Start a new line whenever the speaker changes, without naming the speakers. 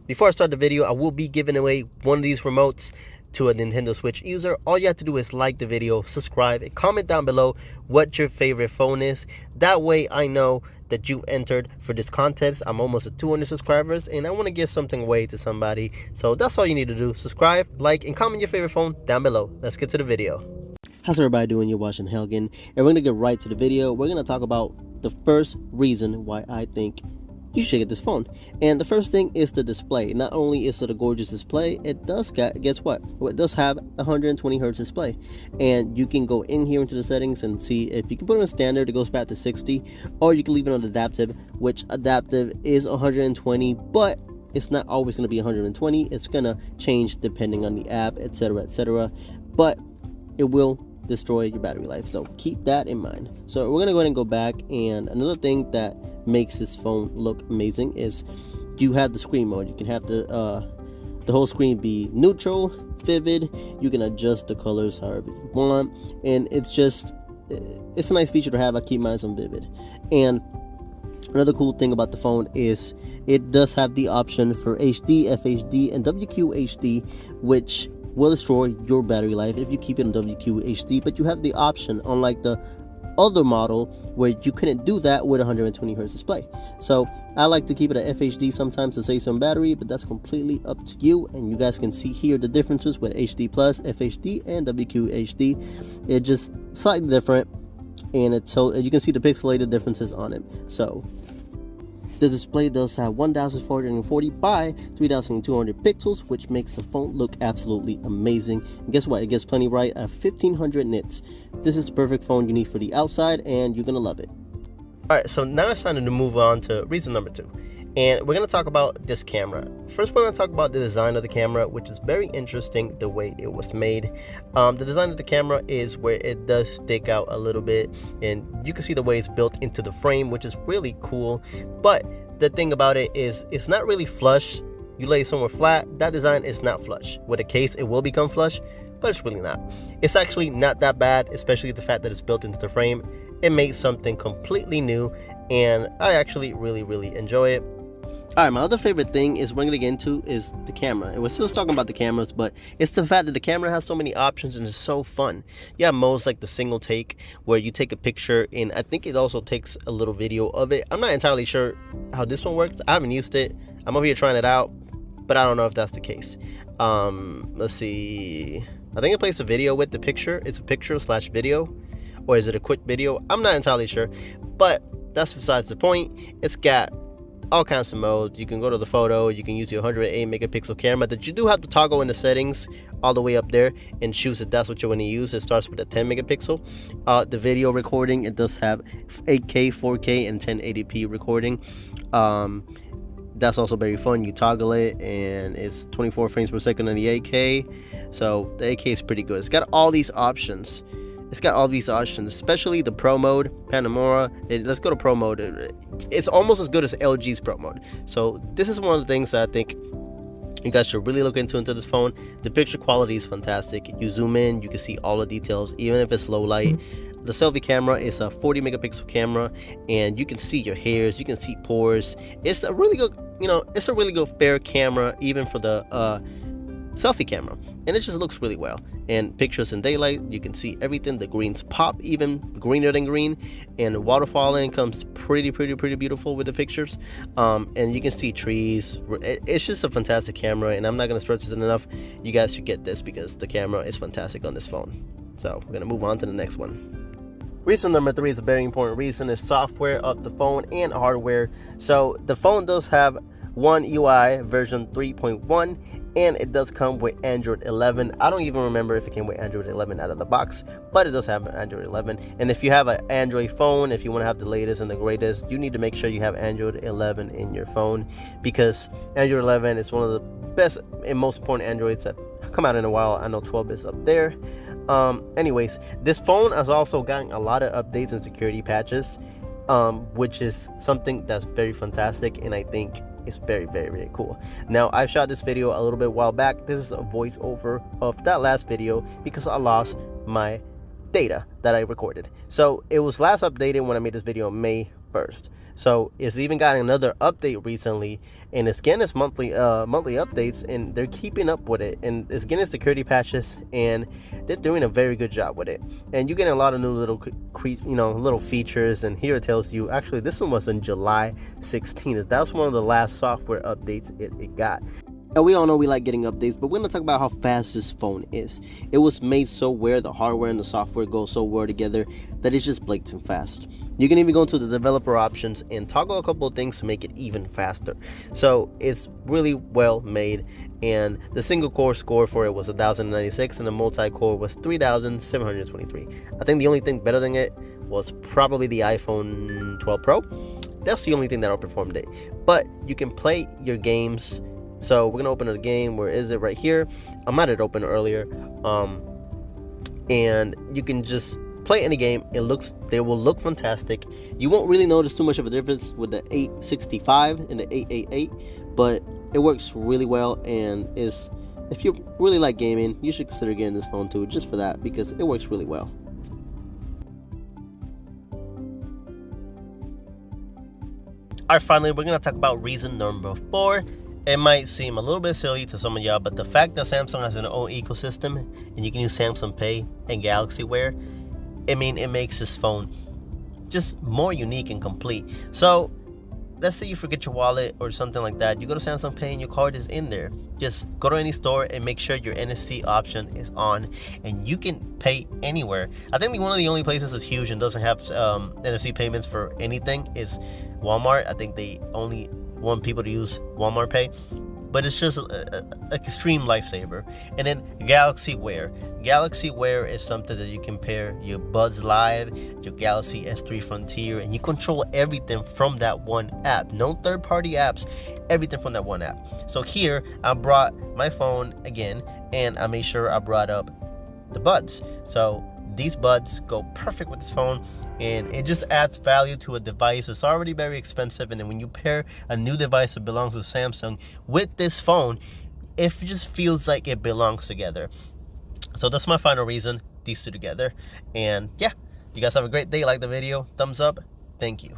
Before I start the video, I will be giving away one of these remotes to a Nintendo Switch user. All you have to do is like the video, subscribe, and comment down below what your favorite phone is. That way I know that you entered for this contest. I'm almost at 200 subscribers and I want to give something away to somebody. So that's all you need to do. Subscribe, like, and comment your favorite phone down below. Let's get to the video. How's everybody doing? You're watching Helgen, and we're going to get right to the video. We're going to talk about the first reason why I think you should get this phone. And the first thing is the display. Not only is it a gorgeous display, it does guess what? Well, it does have 120 hertz display, and you can go in here into the settings and see if you can put it on standard, it goes back to 60, or you can leave it on adaptive, which adaptive is 120, but it's not always going to be 120. It's going to change depending on the app, etc., etc., but it will destroy your battery life, so keep that in mind. So we're gonna go ahead and go back, and another thing that makes this phone look amazing is you have the screen mode. You can have the whole screen be neutral, vivid. You can adjust the colors however you want, and it's a nice feature to have. I keep mine on vivid. And another cool thing about the phone is it does have the option for HD, FHD, and WQHD, which will destroy your battery life if you keep it in WQHD, but you have the option, unlike the other model where you couldn't do that with 120 hertz display. So I like to keep it at FHD sometimes to save some battery, but that's completely up to you. And you guys can see here the differences with HD plus, FHD, and WQHD. It's just slightly different, and you can see the pixelated differences on it. So the display does have 1440 by 3200 pixels, which makes the phone look absolutely amazing. And guess what? It gets plenty bright at 1500 nits. This is the perfect phone you need for the outside, and you're gonna love it. Alright, so now it's time to move on to reason number 2. And we're going to talk about this camera. First, we're going to talk about the design of the camera, which is very interesting the way it was made. The design of the camera is where it does stick out a little bit, and you can see the way it's built into the frame, which is really cool. But the thing about it is it's not really flush. You lay it somewhere flat, that design is not flush. With a case, it will become flush, but it's really not. It's actually not that bad, especially the fact that it's built into the frame. It makes something completely new, and I actually really enjoy it. Alright, my other favorite thing is we're going to get into is the camera. And we're still talking about the cameras, but it's the fact that the camera has so many options and it's so fun. You have modes like the single take, where you take a picture, and I think it also takes a little video of it. I'm not entirely sure how this one works. I haven't used it. I'm over here trying it out, but I don't know if that's the case. Let's see. I think it plays a video with the picture. It's a picture slash video, or is it a quick video? I'm not entirely sure, but that's besides the point. It's got all kinds of modes. You can go to the photo, you can use your 108 megapixel camera that you do have to toggle in the settings all the way up there and choose if that's what you want to use. It starts with a 10 megapixel. The video recording, it does have 8K, 4K, and 1080p recording. That's also very fun. You toggle it and it's 24 frames per second on the 8K, so the 8K is pretty good. It's got all these options. Especially the Pro mode, Panorama. Let's go to Pro mode. It's almost as good as LG's Pro mode. So this is one of the things that I think you guys should really look into this phone. The picture quality is fantastic. You zoom in, you can see all the details, even if it's low light. The selfie camera is a 40 megapixel camera, and you can see your hairs, you can see pores. It's a really good, it's a really good fair camera, even for the selfie camera, and it just looks really well. And pictures in daylight, you can see everything. The greens pop even greener than green, and waterfalling comes pretty beautiful with the pictures. And you can see trees. It's just a fantastic camera, and I'm not going to stress this enough. You guys should get this because the camera is fantastic on this phone. So we're going to move on to the next one. Reason number 3 is a very important reason, is software of the phone and hardware. So the phone does have One UI version 3.1, and it does come with Android 11. I don't even remember if it came with Android 11 out of the box, but it does have Android 11. And if you have an Android phone, if you want to have the latest and the greatest, you need to make sure you have Android 11 in your phone, because Android 11 is one of the best and most important Androids that come out in a while. I know 12 is up there. Anyways, this phone has also gotten a lot of updates and security patches, which is something that's very fantastic, and I think it's very cool. Now, I shot this video a little bit while back. This is a voiceover of that last video because I lost my data that I recorded. So it was last updated when I made this video May 1st. So it's even gotten another update recently, and it's getting its monthly updates, and they're keeping up with it, and it's getting security patches, and they're doing a very good job with it. And you're getting a lot of new little little features. And here it tells you, actually this one was in July 16th. That's one of the last software updates it got. Now, we all know we like getting updates, but we're going to talk about how fast this phone is. It was made so where the hardware and the software go so well together that it's just blazing fast. You can even go into the developer options and toggle a couple of things to make it even faster. So it's really well made, and the single core score for it was 1096 and the multi-core was 3723. I think the only thing better than it was probably the iPhone 12 Pro. That's the only thing that outperformed it. But you can play your games. So we're gonna open a game. Where is it? Right here. I might have opened earlier. And you can just play any game. They will look fantastic. You won't really notice too much of a difference with the 865 and the 888, but it works really well. And if you really like gaming, you should consider getting this phone too, just for that, because it works really well. Alright, finally, we're gonna talk about reason number 4. It might seem a little bit silly to some of y'all, but the fact that Samsung has an own ecosystem and you can use Samsung Pay and Galaxy Wear, it makes this phone just more unique and complete. So let's say you forget your wallet or something like that. You go to Samsung Pay and your card is in there. Just go to any store and make sure your NFC option is on, and you can pay anywhere. I think one of the only places that's huge and doesn't have NFC payments for anything is Walmart. I think they only want people to use Walmart Pay, but it's just an extreme lifesaver. And then Galaxy Wear. Galaxy Wear is something that you can pair your Buds Live, your Galaxy S3 Frontier, and you control everything from that one app. No third-party apps, everything from that one app. So here, I brought my phone again, and I made sure I brought up the Buds. So these Buds go perfect with this phone, and it just adds value to a device that's already very expensive. And then when you pair a new device that belongs to Samsung with this phone, it just feels like it belongs together. So that's my final reason, these two together. And yeah, you guys have a great day. Like the video, thumbs up. Thank you.